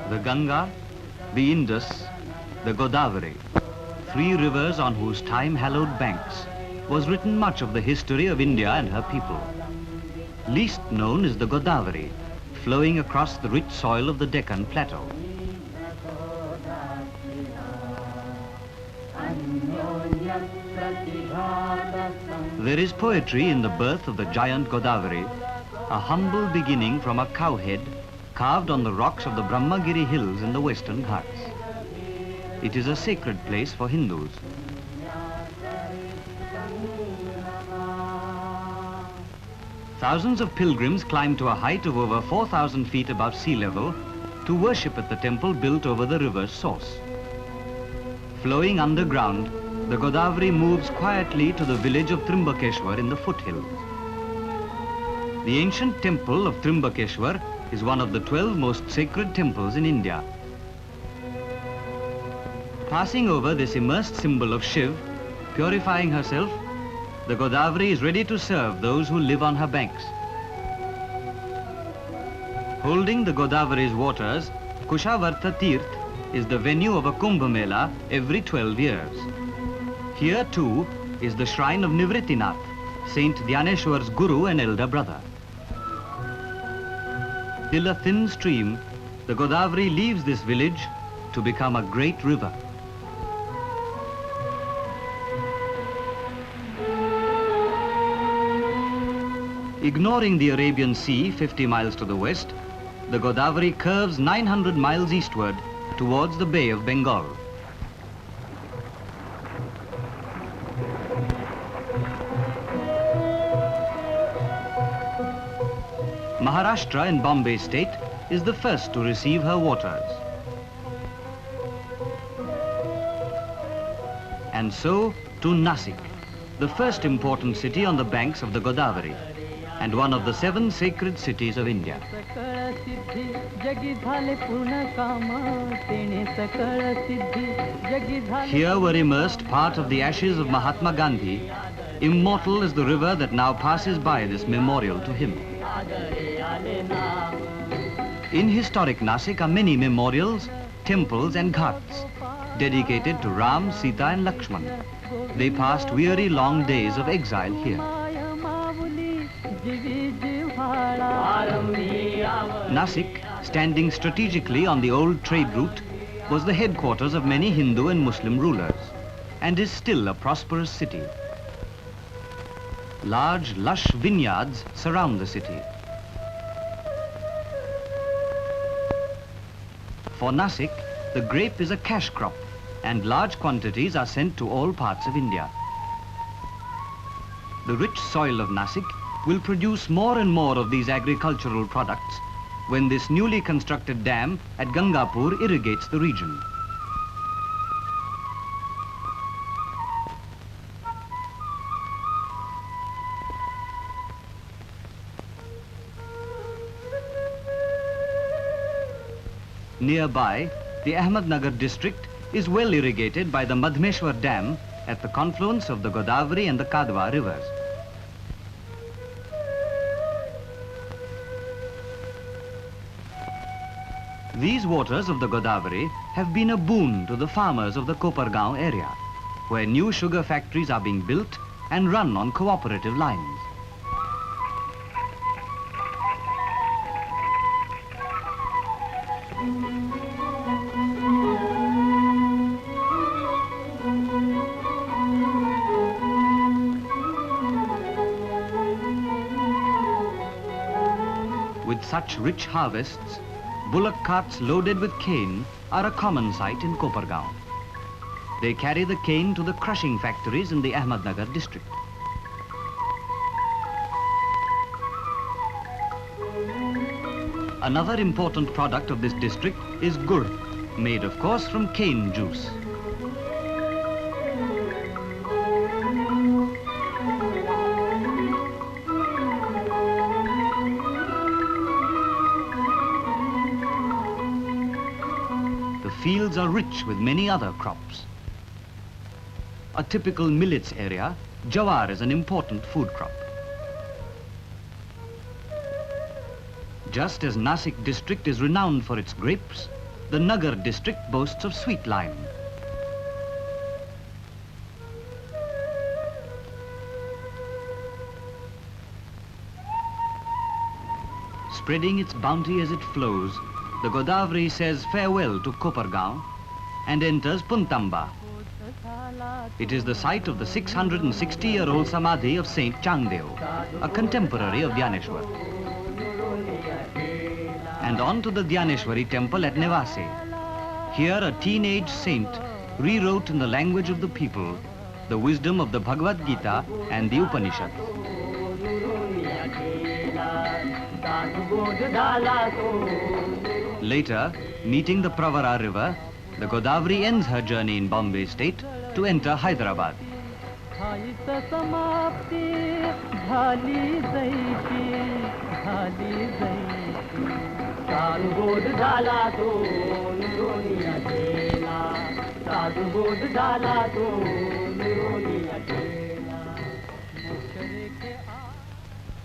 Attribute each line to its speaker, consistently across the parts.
Speaker 1: The Ganga, the Indus, the Godavari, three rivers on whose time-hallowed banks was written much of the history of India and her people. Least known is the Godavari, flowing across the rich soil of the Deccan Plateau. There is poetry in the birth of the giant Godavari, a humble beginning from a cow head carved on the rocks of the Brahmagiri hills in the western Ghats. It is a sacred place for Hindus. Thousands of pilgrims climb to a height of over 4,000 feet above sea level to worship at the temple built over the river's source. Flowing underground, the Godavari moves quietly to the village of Trimbakeshwar in the foothills. The ancient temple of Trimbakeshwar is one of the 12 most sacred temples in India. Passing over this immersed symbol of Shiv, purifying herself, the Godavari is ready to serve those who live on her banks. Holding the Godavari's waters, Kushavartha Tirth is the venue of a Kumbh Mela every 12 years. Here too is the shrine of Nivritinath, Saint Dhyaneshwar's guru and elder brother. Till a thin stream, the Godavari leaves this village to become a great river. Ignoring the Arabian Sea 50 miles to the west, the Godavari curves 900 miles eastward towards the Bay of Bengal. Maharashtra in Bombay state is the first to receive her waters. And so to Nasik, the first important city on the banks of the Godavari, and one of the 7 sacred cities of India. Here were immersed part of the ashes of Mahatma Gandhi, immortal as the river that now passes by this memorial to him. In historic Nasik are many memorials, temples and ghats dedicated to Ram, Sita and Lakshman. They passed weary long days of exile here. Nasik, standing strategically on the old trade route, was the headquarters of many Hindu and Muslim rulers and is still a prosperous city. Large, lush vineyards surround the city. For Nasik, the grape is a cash crop and large quantities are sent to all parts of India. The rich soil of Nasik will produce more and more of these agricultural products when this newly constructed dam at Gangapur irrigates the region. Nearby, the Ahmednagar district is well irrigated by the Madhmeshwar Dam at the confluence of the Godavari and the Kadwa rivers. These waters of the Godavari have been a boon to the farmers of the Kopargaon area, where new sugar factories are being built and run on cooperative lines. With such rich harvests, bullock carts loaded with cane are a common sight in Kopargaon. They carry the cane to the crushing factories in the Ahmednagar district. Another important product of this district is gur, made of course from cane juice. fields are rich with many other crops. A typical millets area, jawar is an important food crop. Just as Nasik district is renowned for its grapes, the Nagar district boasts of sweet lime. Spreading its bounty as it flows, the Godavari says farewell to Kopargaon and enters Puntamba. It is the site of the 660-year-old Samadhi of Saint Changdev, a contemporary of Dhyaneshwar. And on to the Dhyaneshwari temple at Nevasi. Here a teenage saint rewrote in the language of the people the wisdom of the Bhagavad Gita and the Upanishads. Later, meeting the Pravara river, the Godavari ends her journey in Bombay state to enter Hyderabad.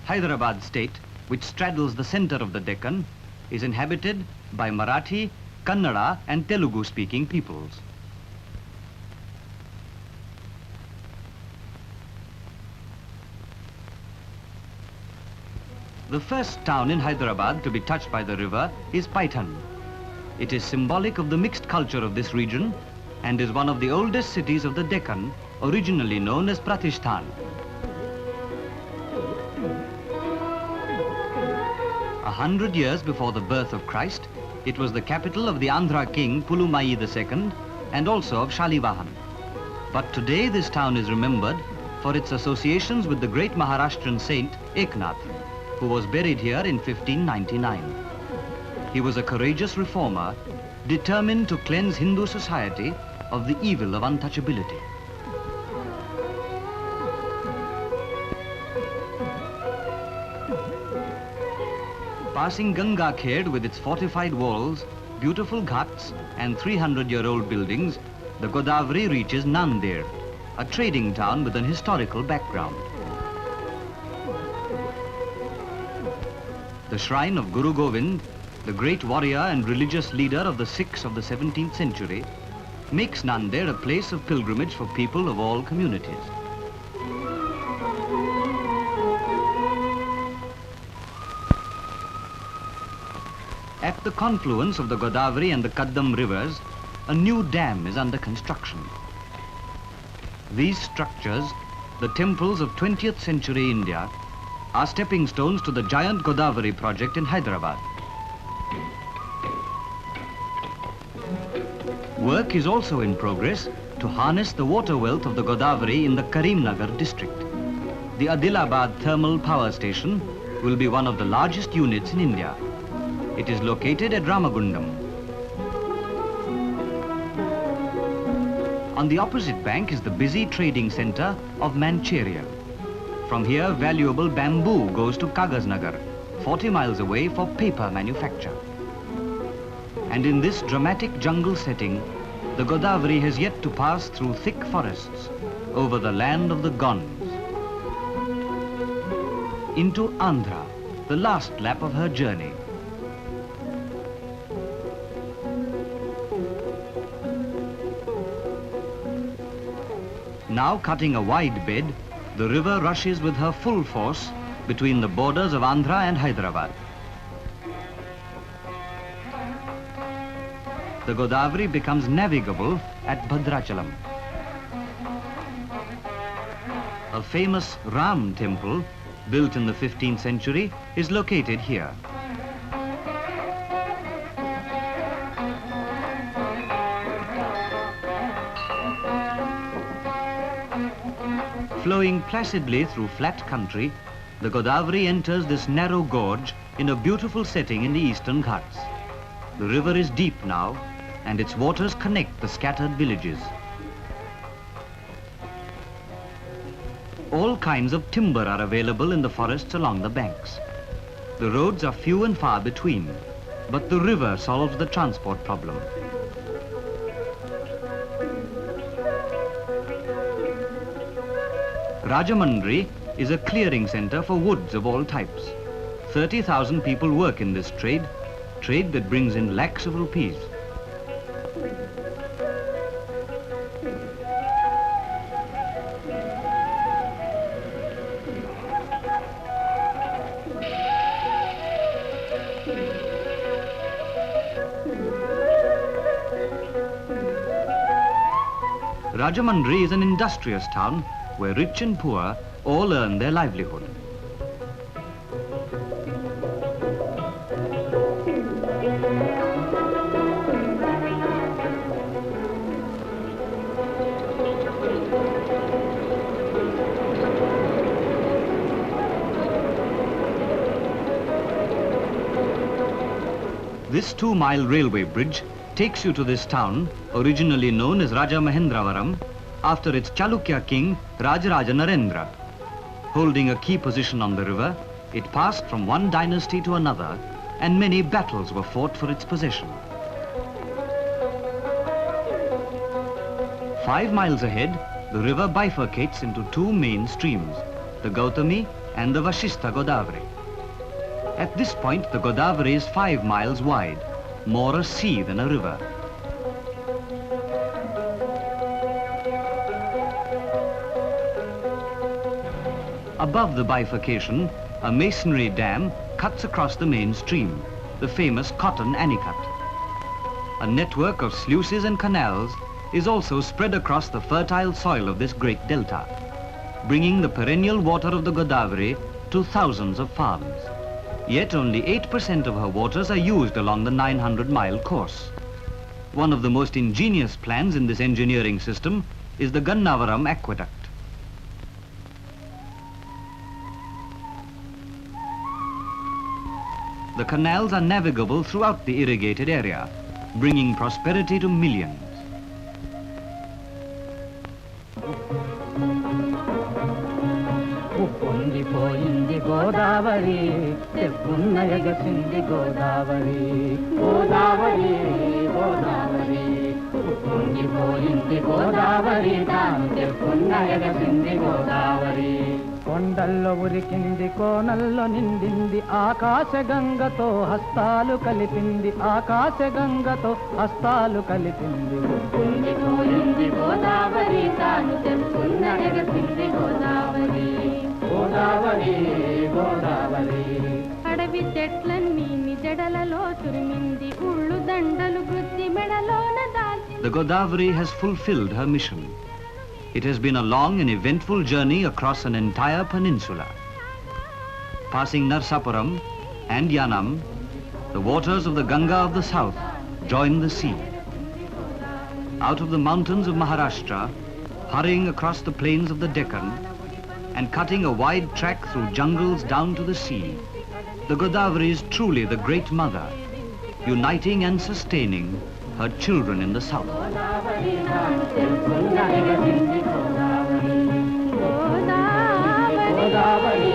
Speaker 1: Hyderabad state, which straddles the center of the Deccan, is inhabited by Marathi, Kannada and Telugu-speaking peoples. The first town in Hyderabad to be touched by the river is Paitan. It is symbolic of the mixed culture of this region and is one of the oldest cities of the Deccan, originally known as Pratishthan. 100 years before the birth of Christ, it was the capital of the Andhra king Pulumayi II and also of Shalivahan. But today this town is remembered for its associations with the great Maharashtrian saint Eknath, who was buried here in 1599. He was a courageous reformer, determined to cleanse Hindu society of the evil of untouchability. Passing Ganga Khed with its fortified walls, beautiful ghats and 300-year-old buildings, the Godavari reaches Nanded, a trading town with an historical background. The shrine of Guru Govind, the great warrior and religious leader of the Sikhs of the 17th century, makes Nanded a place of pilgrimage for people of all communities. At the confluence of the Godavari and the Kaddam rivers, a new dam is under construction. These structures, the temples of 20th century India, are stepping stones to the giant Godavari project in Hyderabad. Work is also in progress to harness the water wealth of the Godavari in the Karimnagar district. The Adilabad thermal power station will be one of the largest units in India. It is located at Ramagundam. On the opposite bank is the busy trading center of Mancheria. From here, valuable bamboo goes to Kagaznagar, 40 miles away for paper manufacture. And in this dramatic jungle setting, the Godavari has yet to pass through thick forests over the land of the Gonds. Into Andhra, the last lap of her journey. Now cutting a wide bed, the river rushes with her full force between the borders of Andhra and Hyderabad. The Godavari becomes navigable at Bhadrachalam. A famous Ram temple, built in the 15th century, is located here. Flowing placidly through flat country, the Godavari enters this narrow gorge in a beautiful setting in the eastern Ghats. The river is deep now, and its waters connect the scattered villages. All kinds of timber are available in the forests along the banks. The roads are few and far between, but the river solves the transport problem. Rajahmundry is a clearing center for woods of all types. 30,000 people work in this trade that brings in lakhs of rupees. Rajahmundry is an industrious town where rich and poor all earn their livelihood. This 2-mile railway bridge takes you to this town, originally known as Rajahmundry, after its Chalukya king Rajaraja Narendra. Holding a key position on the river, it passed from one dynasty to another, and many battles were fought for its possession. 5 miles ahead, the river bifurcates into 2 main streams, the Gautami and the Vashishta Godavari. At this point, the Godavari is 5 miles wide, more a sea than a river. Above the bifurcation, a masonry dam cuts across the main stream, the famous Cotton Anicut. A network of sluices and canals is also spread across the fertile soil of this great delta, bringing the perennial water of the Godavari to thousands of farms. Yet only 8% of her waters are used along the 900-mile course. One of the most ingenious plans in this engineering system is the Gannavaram aqueduct. The canals are navigable throughout the irrigated area, bringing prosperity to millions.
Speaker 2: పొంగిపోయింది Godavari తెప్పున్నయగసింది Godavari Godavari Godavari పొంగిపోయింది Godavari తాను తెప్పున్నయగసింది గోదావరి కొండల్లో ఉరికింది కోనల్లో నిండింది ఆకాశ గంగతో హస్తాలు కలిపింది ఆకాశ గంగతో హస్తాలు కలిపింది పొంగిపోయింది గోదావరి తాను తెప్పున్నయగసింది గోదావరి గోదావరి గోదావరి అడవి చెట్లన్నీ నిజడలలో తురిమింది ఉళ్ళు దండలు గుచ్చి మెడలోన దాల్చి.
Speaker 1: The Godavari has fulfilled her mission. It has been a long and eventful journey across an entire peninsula. Passing Narsapuram and Yanam, the waters of the Ganga of the south join the sea. Out of the mountains of Maharashtra, hurrying across the plains of the Deccan, and cutting a wide track through jungles down to the sea, the Godavari is truly the great mother, uniting and sustaining her children in the south.
Speaker 2: Godavari,